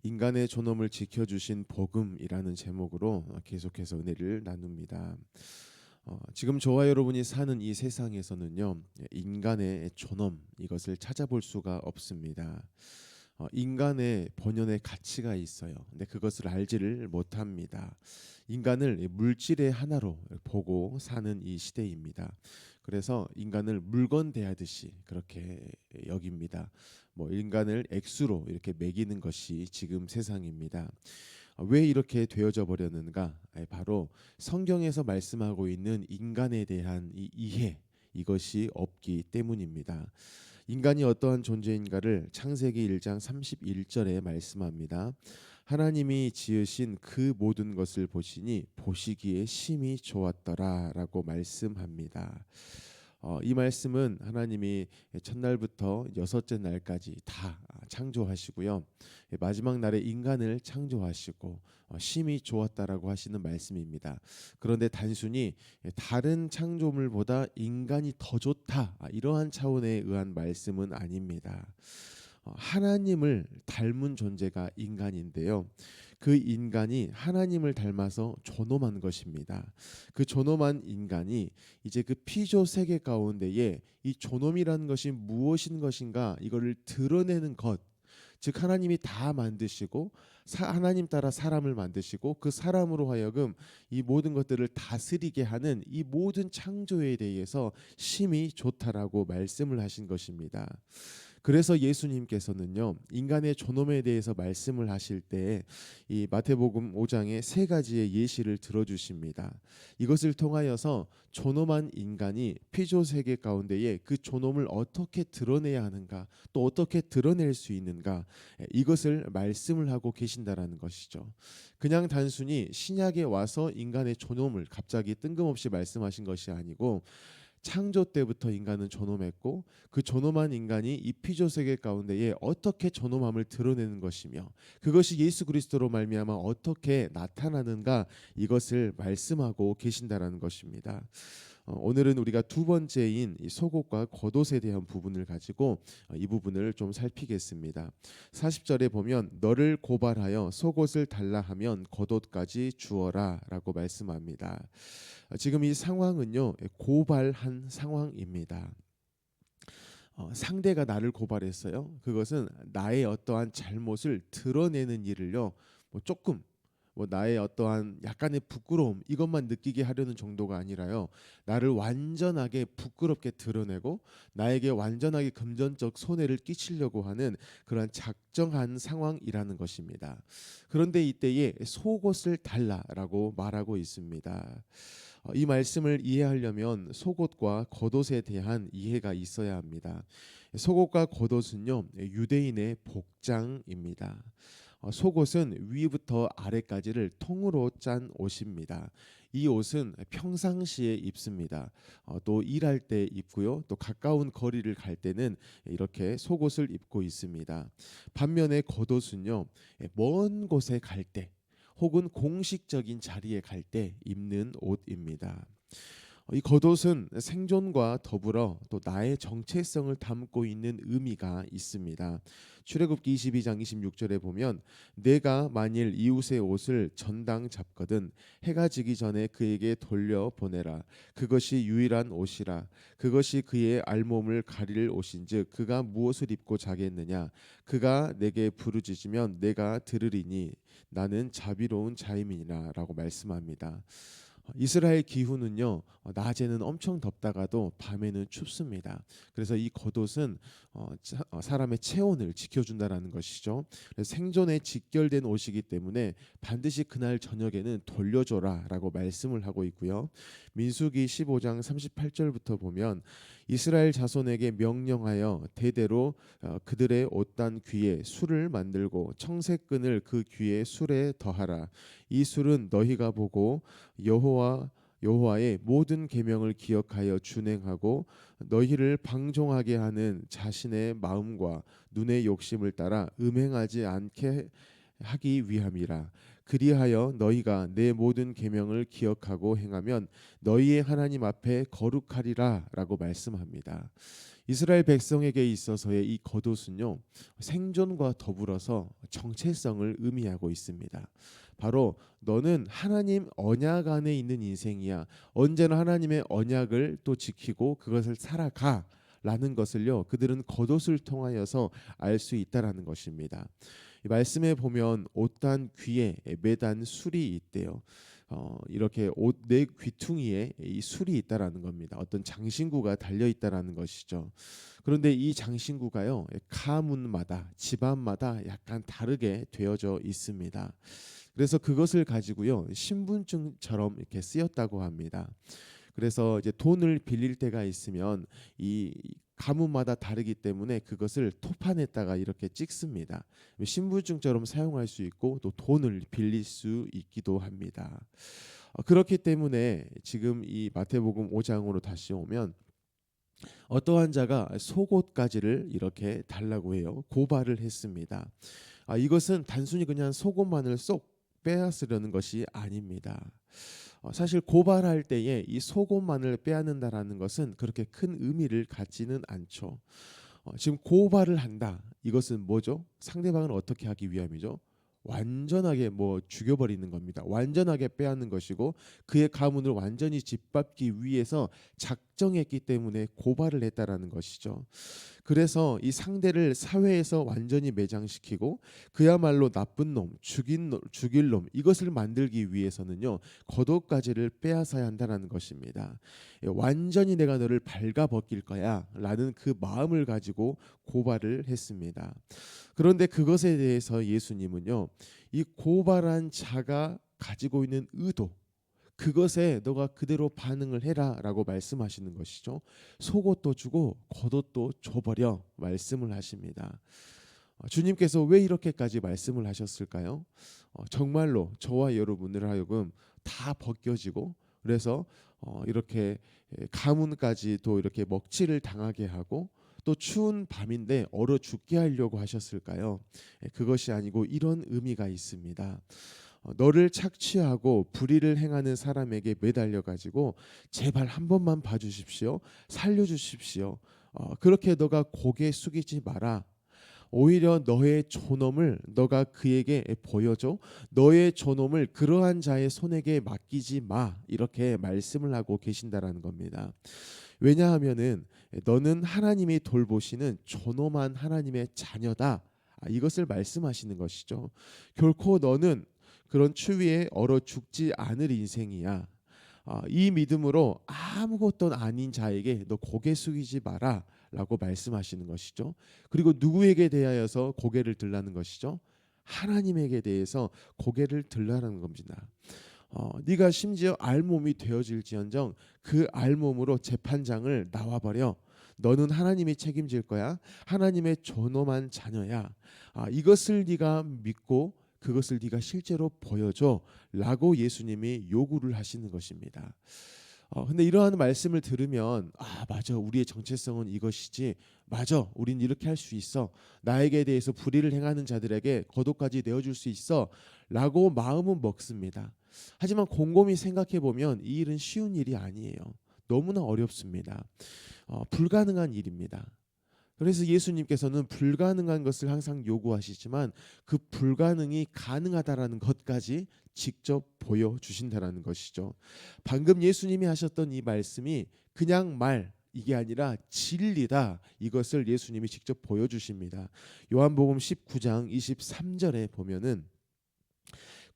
인간의 존엄을 지켜주신 복음이라는 제목으로 계속해서 은혜를 나눕니다. 지금 저와 여러분이 사는 이 세상에서는요, 인간의 존엄 이것을 찾아볼 수가 없습니다. 인간의 본연의 가치가 있어요. 근데 그것을 알지를 못합니다. 인간을 물질의 하나로 보고 사는 이 시대입니다. 그래서 인간을 물건 대하듯이 그렇게 여깁니다. 뭐 인간을 액수로 이렇게 매기는 것이 지금 세상입니다. 왜 이렇게 되어져 버렸는가? 바로 성경에서 말씀하고 있는 인간에 대한 이 이해 이것이 없기 때문입니다. 인간이 어떠한 존재인가를 창세기 1장 31절에 말씀합니다. 하나님이 지으신 그 모든 것을 보시니 보시기에 심히 좋았더라라고 말씀합니다. 이 말씀은 하나님이 첫날부터 여섯째 날까지 다 창조하시고요. 마지막 날에 인간을 창조하시고 심히 좋았다라고 하시는 말씀입니다. 그런데 단순히 다른 창조물보다 인간이 더 좋다 이러한 차원에 의한 말씀은 아닙니다. 하나님을 닮은 존재가 인간인데요. 그 인간이 하나님을 닮아서 존엄한 것입니다. 그 존엄한 인간이 이제 그 피조 세계 가운데에 이 존엄이라는 것이 무엇인 것인가 이거를 드러내는 것, 즉 하나님이 다 만드시고 하나님 따라 사람을 만드시고 그 사람으로 하여금 이 모든 것들을 다스리게 하는 이 모든 창조에 대해서 심히 좋다라고 말씀을 하신 것입니다. 그래서 예수님께서는요, 인간의 존엄에 대해서 말씀을 하실 때 이 마태복음 5장에 세 가지의 예시를 들어주십니다. 이것을 통하여서 존엄한 인간이 피조 세계 가운데에 그 존엄을 어떻게 드러내야 하는가, 또 어떻게 드러낼 수 있는가, 이것을 말씀을 하고 계신다라는 것이죠. 그냥 단순히 신약에 와서 인간의 존엄을 갑자기 뜬금없이 말씀하신 것이 아니고 창조 때부터 인간은 존엄했고 그 존엄한 인간이 이 피조 세계 가운데에 어떻게 존엄함을 드러내는 것이며 그것이 예수 그리스도로 말미암아 어떻게 나타나는가 이것을 말씀하고 계신다라는 것입니다. 오늘은 우리가 두 번째인 이 속옷과 겉옷에 대한 부분을 가지고 이 부분을 좀 살피겠습니다. 40절에 보면 너를 고발하여 속옷을 달라 하면 겉옷까지 주어라라고 말씀합니다. 지금 이 상황은요, 고발한 상황입니다. 상대가 나를 고발했어요. 그것은 나의 어떠한 잘못을 드러내는 일을요, 조금 나의 어떠한 약간의 부끄러움 이것만 느끼게 하려는 정도가 아니라요, 나를 완전하게 부끄럽게 드러내고 나에게 완전하게 금전적 손해를 끼치려고 하는 그러한 작정한 상황이라는 것입니다. 그런데 이때에 속옷을 달라라고 말하고 있습니다. 이 말씀을 이해하려면 속옷과 겉옷에 대한 이해가 있어야 합니다. 속옷과 겉옷은요, 유대인의 복장입니다. 속옷은 위부터 아래까지를 통으로 짠 옷입니다. 이 옷은 평상시에 입습니다. 또 일할 때 입고요. 또 가까운 거리를 갈 때는 이렇게 속옷을 입고 있습니다. 반면에 겉옷은요, 먼 곳에 갈 때 혹은 공식적인 자리에 갈 때 입는 옷입니다. 이 겉옷은 생존과 더불어 또 나의 정체성을 담고 있는 의미가 있습니다. 출애굽기 22장 26절에 보면 내가 만일 이웃의 옷을 전당 잡거든 해가 지기 전에 그에게 돌려 보내라. 그것이 유일한 옷이라. 그것이 그의 알몸을 가릴 옷인즉 그가 무엇을 입고 자겠느냐. 그가 내게 부르짖으면 내가 들으리니 나는 자비로운 자임이니라 라고 말씀합니다. 이스라엘 기후는요, 낮에는 엄청 덥다가도 밤에는 춥습니다. 그래서 이 겉옷은 사람의 체온을 지켜준다라는 것이죠. 그래서 생존에 직결된 옷이기 때문에 반드시 그날 저녁에는 돌려줘라라고 말씀을 하고 있고요. 민수기 15장 38절부터 보면 이스라엘 자손에게 명령하여 대대로 그들의 옷단 귀에 술을 만들고 청색끈을 그 귀에 술에 더하라. 이 술은 너희가 보고 여호와의 모든 계명을 기억하여 준행하고 너희를 방종하게 하는 자신의 마음과 눈의 욕심을 따라 음행하지 않게 하기 위함이라. 그리하여 너희가 내 모든 계명을 기억하고 행하면 너희의 하나님 앞에 거룩하리라라고 말씀합니다. 이스라엘 백성에게 있어서의 이 겉옷은요, 생존과 더불어서 정체성을 의미하고 있습니다. 바로 너는 하나님 언약 안에 있는 인생이야. 언제나 하나님의 언약을 또 지키고 그것을 살아가. 라는 것을요, 그들은 겉옷을 통하여서 알 수 있다라는 것입니다. 이 말씀에 보면 옷단 귀에 매단 술이 있대요. 이렇게 옷 내 귀퉁이에 이 술이 있다라는 겁니다. 어떤 장신구가 달려 있다라는 것이죠. 그런데 이 장신구가요, 가문마다 집안마다 약간 다르게 되어져 있습니다. 그래서 그것을 가지고요, 신분증처럼 이렇게 쓰였다고 합니다. 그래서 이제 돈을 빌릴 때가 있으면 이 가문마다 다르기 때문에 그것을 토판에다가 이렇게 찍습니다. 신분증처럼 사용할 수 있고 또 돈을 빌릴 수 있기도 합니다. 그렇기 때문에 지금 이 마태복음 5장으로 다시 오면 어떠한 자가 속옷가지를 이렇게 달라고 해요. 고발을 했습니다. 이것은 단순히 그냥 속옷만을 쏙 빼앗으려는 것이 아닙니다. 사실 고발할 때에 이 속옷만을 빼앗는다라는 것은 그렇게 큰 의미를 갖지는 않죠. 지금 고발을 한다. 이것은 뭐죠? 상대방을 어떻게 하기 위함이죠? 완전하게 뭐 죽여버리는 겁니다. 완전하게 빼앗는 것이고 그의 가문을 완전히 짓밟기 위해서 작정했기 때문에 고발을 했다라는 것이죠. 그래서 이 상대를 사회에서 완전히 매장시키고 그야말로 나쁜 놈, 죽일 놈 이것을 만들기 위해서는요, 겉옷가지를 빼앗아야 한다는 것입니다. 완전히 내가 너를 발가벗길 거야라는 그 마음을 가지고 고발을 했습니다. 그런데 그것에 대해서 예수님은요, 이 고발한 자가 가지고 있는 의도, 그것에 너가 그대로 반응을 해라라고 말씀하시는 것이죠. 속옷도 주고 겉옷도 줘버려 말씀을 하십니다. 주님께서 왜 이렇게까지 말씀을 하셨을까요? 정말로 저와 여러분을 하여금 다 벗겨지고 그래서 이렇게 가문까지도 이렇게 먹칠을 당하게 하고 또 추운 밤인데 얼어 죽게 하려고 하셨을까요? 그것이 아니고 이런 의미가 있습니다. 너를 착취하고 불의를 행하는 사람에게 매달려 가지고 제발 한 번만 봐주십시오. 살려주십시오. 그렇게 너가 고개 숙이지 마라. 오히려 너의 존엄을 너가 그에게 보여줘. 너의 존엄을 그러한 자의 손에게 맡기지 마. 이렇게 말씀을 하고 계신다라는 겁니다. 왜냐하면은 너는 하나님이 돌보시는 존엄한 하나님의 자녀다. 이것을 말씀하시는 것이죠. 결코 너는 그런 추위에 얼어 죽지 않을 인생이야. 이 믿음으로 아무것도 아닌 자에게 너 고개 숙이지 마라 라고 말씀하시는 것이죠. 그리고 누구에게 대하여서 고개를 들라는 것이죠? 하나님에게 대해서 고개를 들라는 겁니다. 네가 심지어 알몸이 되어질지언정 그 알몸으로 재판장을 나와버려. 너는 하나님이 책임질 거야. 하나님의 존엄한 자녀야. 이것을 네가 믿고 그것을 네가 실제로 보여줘라고 예수님이 요구를 하시는 것입니다. 근데 이러한 말씀을 들으면 맞아, 우리의 정체성은 이것이지, 맞아, 우린 이렇게 할 수 있어, 나에게 대해서 불의를 행하는 자들에게 겉옷까지 내어줄 수 있어 라고 마음은 먹습니다. 하지만 곰곰이 생각해 보면 이 일은 쉬운 일이 아니에요. 너무나 어렵습니다. 불가능한 일입니다. 그래서 예수님께서는 불가능한 것을 항상 요구하시지만 그 불가능이 가능하다라는 것까지 직접 보여주신다라는 것이죠. 방금 예수님이 하셨던 이 말씀이 그냥 말 이게 아니라 진리다. 이것을 예수님이 직접 보여주십니다. 요한복음 19장 23절에 보면은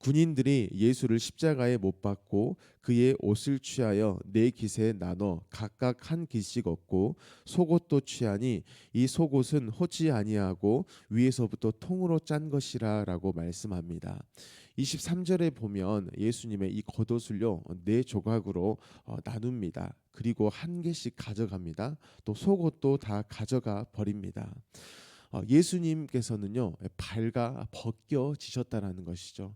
군인들이 예수를 십자가에 못 박고 그의 옷을 취하여 네 깃에 나눠 각각 한 깃씩 얻고 속옷도 취하니 이 속옷은 호지 아니하고 위에서부터 통으로 짠 것이라라고 말씀합니다. 23절에 보면 예수님의 이 겉옷을요 네 조각으로 나눕니다. 그리고 한 개씩 가져갑니다. 또 속옷도 다 가져가 버립니다. 예수님께서는요 발가 벗겨지셨다라는 것이죠.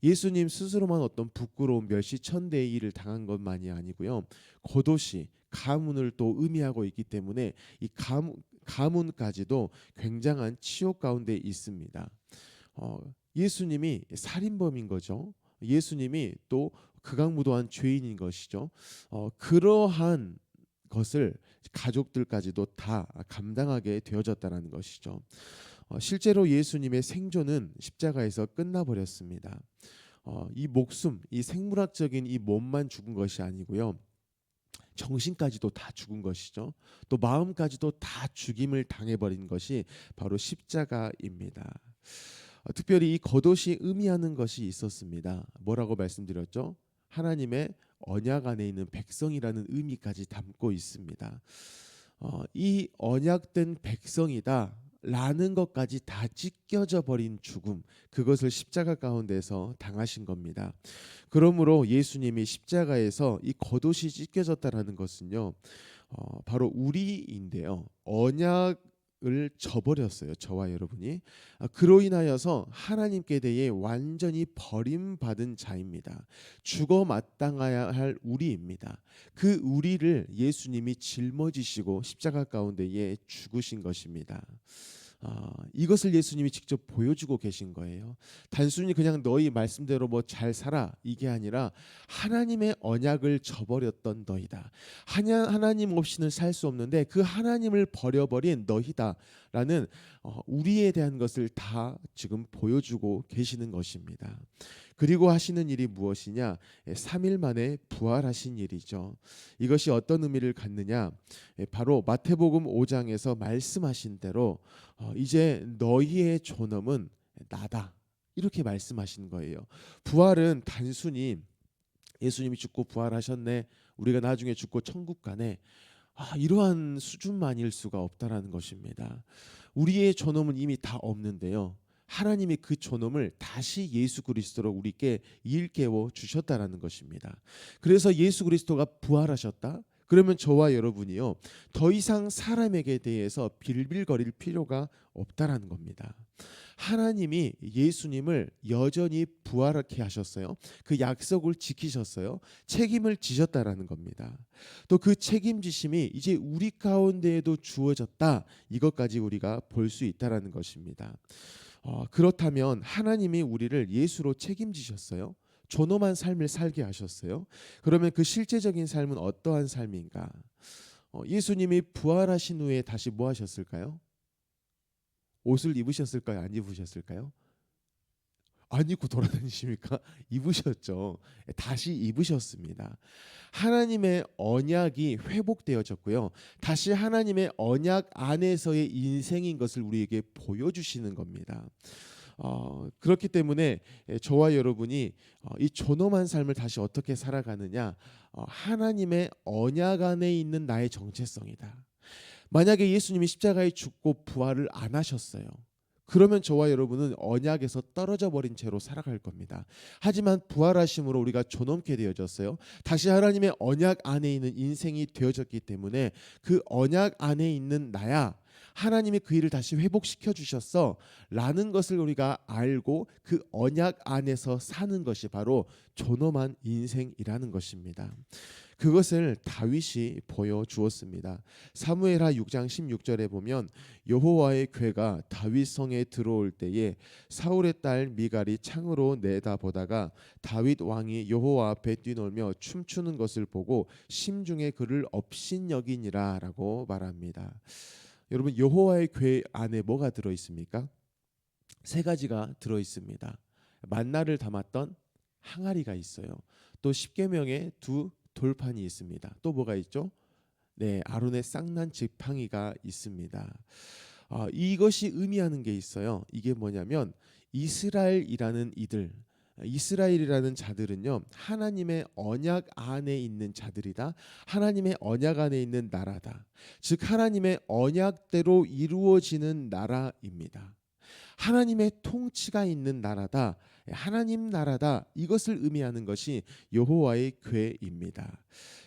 예수님 스스로만 어떤 부끄러운 멸시천대의 일을 당한 것만이 아니고요, 겉옷이 가문을 또 의미하고 있기 때문에 이 가문까지도 굉장한 치욕 가운데 있습니다. 예수님이 살인범인 거죠. 예수님이 또 극악무도한 죄인인 것이죠. 그러한 것을 가족들까지도 다 감당하게 되어졌다는 것이죠. 실제로 예수님의 생존은 십자가에서 끝나버렸습니다. 이 목숨, 이 생물학적인 이 몸만 죽은 것이 아니고요. 정신까지도 다 죽은 것이죠. 또 마음까지도 다 죽임을 당해버린 것이 바로 십자가입니다. 특별히 이 겉옷이 의미하는 것이 있었습니다. 뭐라고 말씀드렸죠? 하나님의 언약 안에 있는 백성이라는 의미까지 담고 있습니다. 이 언약된 백성이다 라는 것까지 다 찢겨져 버린 죽음, 그것을 십자가 가운데서 당하신 겁니다. 그러므로 예수님이 십자가에서 이 겉옷이 찢겨졌다라는 것은요, 바로 우리인데요, 언약을 저버렸어요, 저와 여러분이. 그로 인하여서 하나님께 대해 완전히 버림받은 자입니다. 죽어 마땅해야 할 우리입니다. 그 우리를 예수님이 짊어지시고 십자가 가운데에 죽으신 것입니다. 이것을 예수님이 직접 보여주고 계신 거예요. 단순히 그냥 너희 말씀대로 뭐 잘 살아 이게 아니라 하나님의 언약을 저버렸던 너희다. 하나님 없이는 살 수 없는데 그 하나님을 버려버린 너희다라는 우리에 대한 것을 다 지금 보여주고 계시는 것입니다. 그리고 하시는 일이 무엇이냐? 3일 만에 부활하신 일이죠. 이것이 어떤 의미를 갖느냐? 바로 마태복음 5장에서 말씀하신 대로 이제 너희의 존엄은 나다. 이렇게 말씀하신 거예요. 부활은 단순히 예수님이 죽고 부활하셨네, 우리가 나중에 죽고 천국 가네, 이러한 수준만일 수가 없다라는 것입니다. 우리의 존엄은 이미 다 없는데요, 하나님이 그 존엄을 다시 예수 그리스도로 우리께 일깨워 주셨다라는 것입니다. 그래서 예수 그리스도가 부활하셨다? 그러면 저와 여러분이요, 더 이상 사람에게 대해서 빌빌거릴 필요가 없다라는 겁니다. 하나님이 예수님을 여전히 부활하게 하셨어요. 그 약속을 지키셨어요. 책임을 지셨다라는 겁니다. 또 그 책임지심이 이제 우리 가운데에도 주어졌다. 이것까지 우리가 볼 수 있다라는 것입니다. 그렇다면 하나님이 우리를 예수로 책임지셨어요. 존엄한 삶을 살게 하셨어요. 그러면 그 실제적인 삶은 어떠한 삶인가? 예수님이 부활하신 후에 다시 뭐 하셨을까요? 옷을 입으셨을까요? 안 입으셨을까요? 안 입고 돌아다니십니까? 입으셨죠. 다시 입으셨습니다. 하나님의 언약이 회복되어졌고요. 다시 하나님의 언약 안에서의 인생인 것을 우리에게 보여주시는 겁니다. 그렇기 때문에 저와 여러분이 이 존엄한 삶을 다시 어떻게 살아가느냐? 하나님의 언약 안에 있는 나의 정체성이다. 만약에 예수님이 십자가에 죽고 부활을 안 하셨어요. 그러면 저와 여러분은 언약에서 떨어져 버린 채로 살아갈 겁니다. 하지만 부활하심으로 우리가 존엄게 되어졌어요. 다시 하나님의 언약 안에 있는 인생이 되어졌기 때문에 그 언약 안에 있는 나야, 하나님이 그 일을 다시 회복시켜 주셨어 라는 것을 우리가 알고 그 언약 안에서 사는 것이 바로 존엄한 인생이라는 것입니다. 그것을 다윗이 보여주었습니다. 사무엘하 6장 16절에 보면 여호와의 궤가 다윗 성에 들어올 때에 사울의 딸 미갈이 창으로 내다보다가 다윗 왕이 여호와 앞에 뛰놀며 춤추는 것을 보고 심중에 그를 업신여기니라 라고 말합니다. 여러분, 여호와의 궤 안에 뭐가 들어 있습니까? 세 가지가 들어 있습니다. 만나를 담았던 항아리가 있어요. 또 십계명의 두 돌판이 있습니다. 또 뭐가 있죠? 네, 아론의 쌍난 지팡이가 있습니다. 이것이 의미하는 게 있어요. 이게 뭐냐면 이스라엘이라는 자들은요, 하나님의 언약 안에 있는 자들이다. 하나님의 언약 안에 있는 나라다. 즉 하나님의 언약대로 이루어지는 나라입니다. 하나님의 통치가 있는 나라다. 하나님 나라다. 이것을 의미하는 것이 여호와의 궤입니다.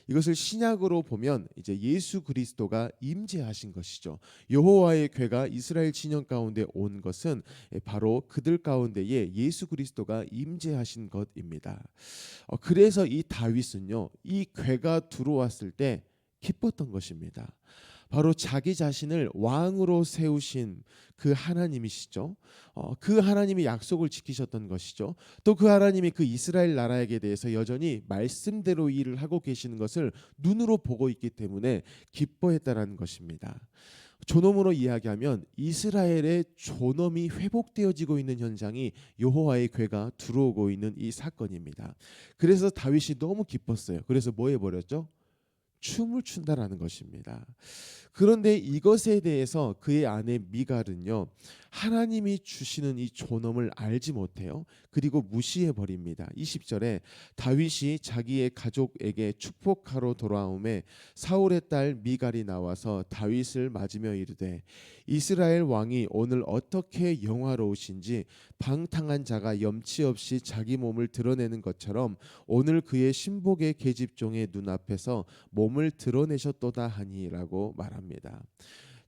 이것을 신약으로 보면 이제 예수 그리스도가 임재하신 것이죠. 여호와의 궤가 이스라엘 진영 가운데 온 것은 바로 그들 가운데에 예수 그리스도가 임재하신 것입니다. 그래서 이 다윗은요, 이 궤가 들어왔을 때 기뻤던 것입니다. 바로 자기 자신을 왕으로 세우신 그 하나님이시죠. 그 하나님이 약속을 지키셨던 것이죠. 또 그 하나님이 그 이스라엘 나라에게 대해서 여전히 말씀대로 일을 하고 계시는 것을 눈으로 보고 있기 때문에 기뻐했다라는 것입니다. 존엄으로 이야기하면 이스라엘의 존엄이 회복되어지고 있는 현장이 여호와의 궤가 들어오고 있는 이 사건입니다. 그래서 다윗이 너무 기뻤어요. 그래서 뭐 해버렸죠? 춤을 춘다라는 것입니다. 그런데 이것에 대해서 그의 아내 미갈은요, 하나님이 주시는 이 존엄을 알지 못해요. 그리고 무시해 버립니다. 20절에 다윗이 자기의 가족에게 축복하러 돌아오매 사울의 딸 미갈이 나와서 다윗을 맞으며 이르되 이스라엘 왕이 오늘 어떻게 영화로우신지 방탕한 자가 염치 없이 자기 몸을 드러내는 것처럼 오늘 그의 신복의 계집종의 눈앞에서 몸을 드러내셨도다 하니라고 말합니다.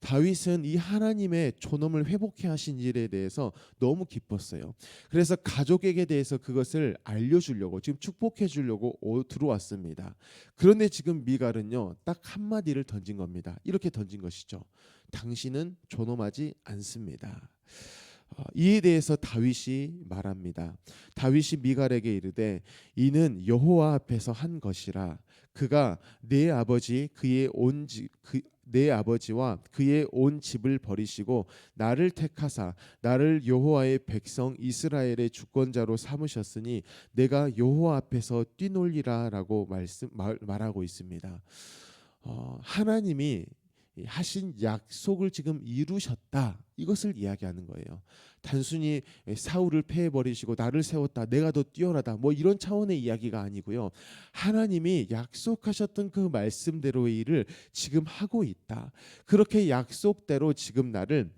다윗은 이 하나님의 존엄을 회복해 하신 일에 대해서 너무 기뻤어요. 그래서 가족에게 대해서 그것을 알려주려고 지금 축복해 주려고 들어왔습니다. 그런데 지금 미갈은요, 딱 한마디를 던진 겁니다. 이렇게 던진 것이죠. 당신은 존엄하지 않습니다. 이에 대해서 다윗이 말합니다. 다윗이 미갈에게 이르되 이는 여호와 앞에서 한 것이라 그가 내 아버지와 그의 온 집을 버리시고 나를 택하사 나를 여호와의 백성 이스라엘의 주권자로 삼으셨으니 내가 여호와 앞에서 뛰놀리라라고 말하고 있습니다. 하나님이 하신 약속을 지금 이루셨다, 이것을 이야기하는 거예요. 단순히 사울을 패해버리시고 나를 세웠다, 내가 더 뛰어나다, 뭐 이런 차원의 이야기가 아니고요. 하나님이 약속하셨던 그 말씀대로의 일을 지금 하고 있다. 그렇게 약속대로 지금 나를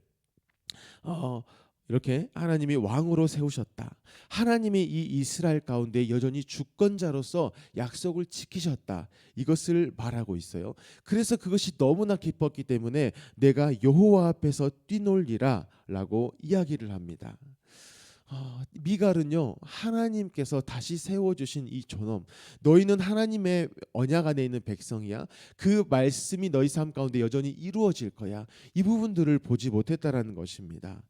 이렇게 하나님이 왕으로 세우셨다. 하나님이 이 이스라엘 가운데 여전히 주권자로서 약속을 지키셨다. 이것을 말하고 있어요. 그래서 그것이 너무나 기뻤기 때문에 내가 여호와 앞에서 뛰놀리라라고 이야기를 합니다. 미갈은요, 하나님께서 다시 세워주신 이 존엄, 너희는 하나님의 언약 안에 있는 백성이야, 그 말씀이 너희 삶 가운데 여전히 이루어질 거야, 이 부분들을 보지 못했다라는 것입니다.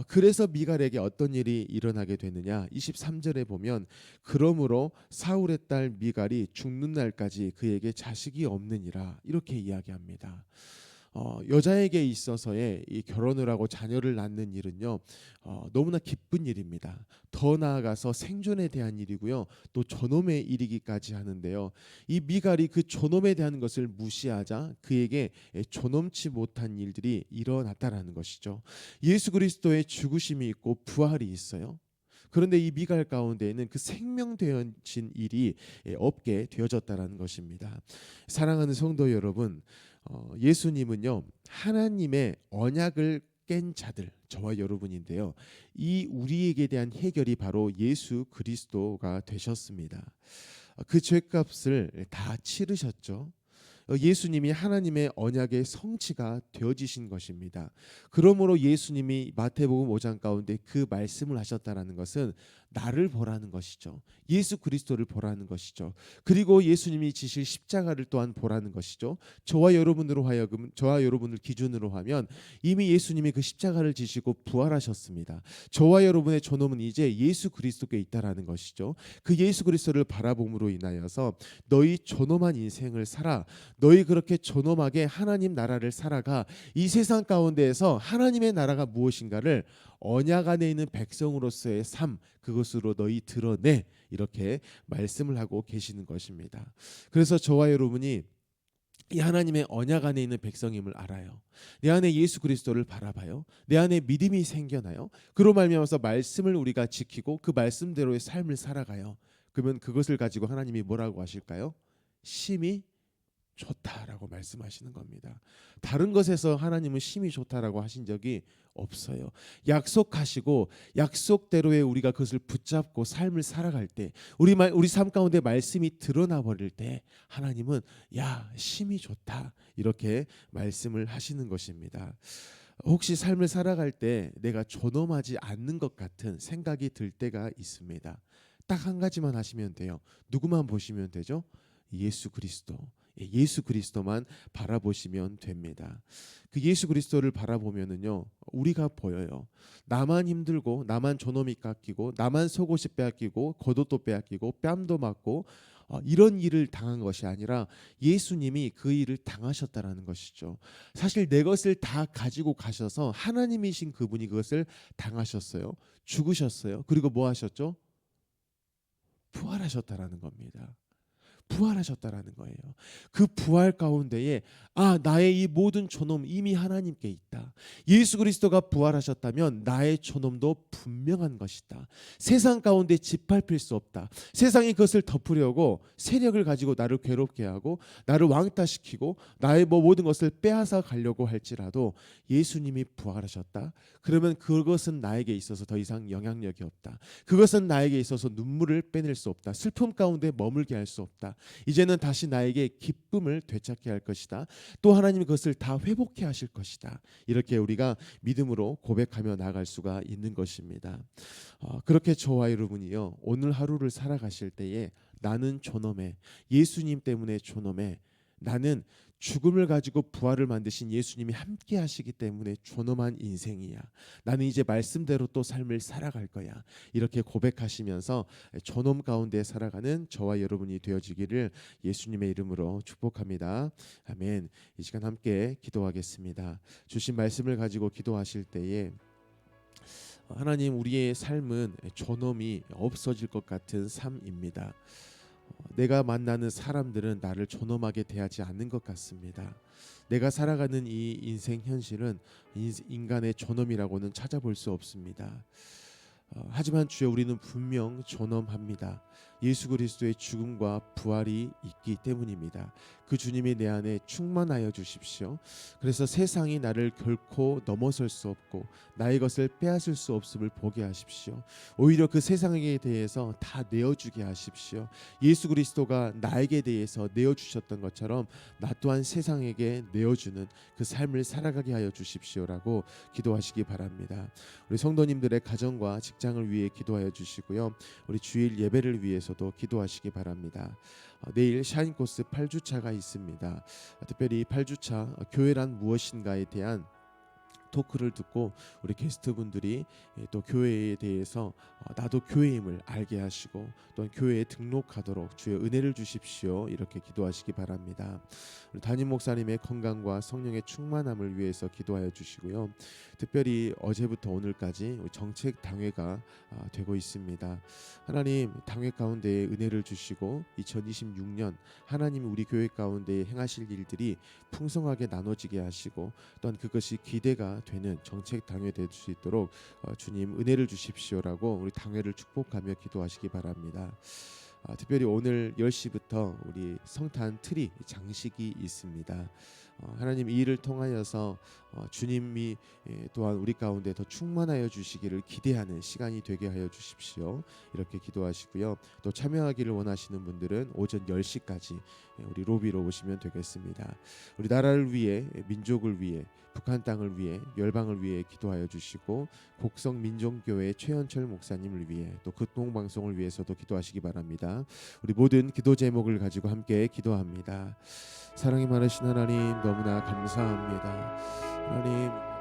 그래서 미갈에게 어떤 일이 일어나게 되느냐, 23절에 보면 그러므로 사울의 딸 미갈이 죽는 날까지 그에게 자식이 없느니라, 이렇게 이야기합니다. 여자에게 있어서의 이 결혼을 하고 자녀를 낳는 일은요, 너무나 기쁜 일입니다. 더 나아가서 생존에 대한 일이고요, 또 존엄의 일이기까지 하는데요. 이 미갈이 그 존엄에 대한 것을 무시하자 그에게 존엄치 못한 일들이 일어났다라는 것이죠. 예수 그리스도의 죽으심이 있고 부활이 있어요. 그런데 이 미갈 가운데에는 그 생명되어진 일이 없게 되어졌다라는 것입니다. 사랑하는 성도 여러분, 예수님은요, 하나님의 언약을 깬 자들, 저와 여러분인데요. 이 우리에게 대한 해결이 바로 예수 그리스도가 되셨습니다. 그 죄값을 다 치르셨죠. 예수님이 하나님의 언약의 성취가 되어지신 것입니다. 그러므로 예수님이 마태복음 5장 가운데 그 말씀을 하셨다라는 것은 나를 보라는 것이죠. 예수 그리스도를 보라는 것이죠. 그리고 예수님이 지실 십자가를 또한 보라는 것이죠. 저와 여러분을 기준으로 하면 이미 예수님이 그 십자가를 지시고 부활하셨습니다. 저와 여러분의 존엄은 이제 예수 그리스도께 있다라는 것이죠. 그 예수 그리스도를 바라봄으로 인하여서 너희 존엄한 인생을 살아, 너희 그렇게 존엄하게 하나님 나라를 살아가 이 세상 가운데에서 하나님의 나라가 무엇인가를 언약 안에 있는 백성으로서의 삶, 그것으로 너희 드러내, 이렇게 말씀을 하고 계시는 것입니다. 그래서 저와 여러분이 이 하나님의 언약 안에 있는 백성임을 알아요. 내 안에 예수 그리스도를 바라봐요. 내 안에 믿음이 생겨나요. 그로 말미암아서 말씀을 우리가 지키고 그 말씀대로의 삶을 살아가요. 그러면 그것을 가지고 하나님이 뭐라고 하실까요? 심히 좋다라고 말씀하시는 겁니다. 다른 것에서 하나님은 심히 좋다라고 하신 적이 없어요. 약속하시고 약속대로의 우리가 그것을 붙잡고 삶을 살아갈 때, 우리 삶 가운데 말씀이 드러나 버릴 때 하나님은 야, 심히 좋다, 이렇게 말씀을 하시는 것입니다. 혹시 삶을 살아갈 때 내가 존엄하지 않는 것 같은 생각이 들 때가 있습니다. 딱 한 가지만 하시면 돼요. 누구만 보시면 되죠? 예수 그리스도. 예수 그리스도만 바라보시면 됩니다. 그 예수 그리스도를 바라보면은요, 우리가 보여요. 나만 힘들고, 나만 존엄이 깎이고, 나만 속옷이 빼앗기고, 겉옷도 빼앗기고, 뺨도 맞고, 이런 일을 당한 것이 아니라 예수님이 그 일을 당하셨다라는 것이죠. 사실 내 것을 다 가지고 가셔서 하나님이신 그분이 그것을 당하셨어요. 죽으셨어요. 그리고 뭐 하셨죠? 부활하셨다라는 겁니다. 부활하셨다라는 거예요. 그 부활 가운데에 나의 이 모든 존엄 이미 하나님께 있다. 예수 그리스도가 부활하셨다면 나의 존엄도 분명한 것이다. 세상 가운데 짓밟힐 수 없다. 세상이 그것을 덮으려고 세력을 가지고 나를 괴롭게 하고 나를 왕따시키고 나의 모든 것을 빼앗아 가려고 할지라도 예수님이 부활하셨다. 그러면 그것은 나에게 있어서 더 이상 영향력이 없다. 그것은 나에게 있어서 눈물을 빼낼 수 없다. 슬픔 가운데 머물게 할 수 없다. 이제는 다시 나에게 기쁨을 되찾게 할 것이다. 또 하나님이 그것을 다 회복해 하실 것이다. 이렇게 우리가 믿음으로 고백하며 나아갈 수가 있는 것입니다. 그렇게 저와 여러분이요, 오늘 하루를 살아가실 때에 나는 존엄해, 예수님 때문에 존엄해, 나는 죽음을 가지고 부활을 만드신 예수님이 함께 하시기 때문에 존엄한 인생이야. 나는 이제 말씀대로 또 삶을 살아갈 거야. 이렇게 고백하시면서 존엄 가운데 살아가는 저와 여러분이 되어지기를 예수님의 이름으로 축복합니다. 아멘. 이 시간 함께 기도하겠습니다. 주신 말씀을 가지고 기도하실 때에 하나님, 우리의 삶은 존엄이 없어질 것 같은 삶입니다. 내가 만나는 사람들은 나를 존엄하게 대하지 않는 것 같습니다. 내가 살아가는 이 인생 현실은 인간의 존엄이라고는 찾아볼 수 없습니다. 하지만 주여, 우리는 분명 존엄합니다. 예수 그리스도의 죽음과 부활이 있기 때문입니다. 그 주님이 내 안에 충만하여 주십시오. 그래서 세상이 나를 결코 넘어설 수 없고 나의 것을 빼앗을 수 없음을 보게 하십시오. 오히려 그 세상에 대해서 다 내어주게 하십시오. 예수 그리스도가 나에게 대해서 내어주셨던 것처럼 나 또한 세상에게 내어주는 그 삶을 살아가게 하여 주십시오라고 기도하시기 바랍니다. 우리 성도님들의 가정과 직장을 위해 기도하여 주시고요. 우리 주일 예배를 위해서도 기도하시기 바랍니다. 내일 샤인코스 8주차가 있습니다. 특별히 8주차 교회란 무엇인가에 대한 토크를 듣고 우리 게스트분들이 또 교회에 대해서 나도 교회임을 알게 하시고 또 교회에 등록하도록 주의 은혜를 주십시오. 이렇게 기도하시기 바랍니다. 우리 담임 목사님의 건강과 성령의 충만함을 위해서 기도하여 주시고요. 특별히 어제부터 오늘까지 정책 당회가 되고 있습니다. 하나님, 당회 가운데에 은혜를 주시고 2026년 하나님이 우리 교회 가운데 행하실 일들이 풍성하게 나눠지게 하시고 또한 그것이 기대가 되는 정책 당회 될 수 있도록 주님 은혜를 주십시오라고 우리 당회를 축복하며 기도하시기 바랍니다. 특별히 오늘 10시부터 우리 성탄 트리 장식이 있습니다. 하나님, 이 일을 통하여서 주님이 또한 우리 가운데 더 충만하여 주시기를 기대하는 시간이 되게 하여 주십시오. 이렇게 기도하시고요. 또 참여하기를 원하시는 분들은 오전 10시까지 우리 로비로 오시면 되겠습니다. 우리 나라를 위해, 민족을 위해, 북한 땅을 위해, 열방을 위해 기도하여 주시고 곡성 민족교회 최현철 목사님을 위해 또 극동방송을 위해서도 기도하시기 바랍니다. 우리 모든 기도 제목을 가지고 함께 기도합니다. 사랑이 많으신 하나님, 너무나 감사합니다. 하나님,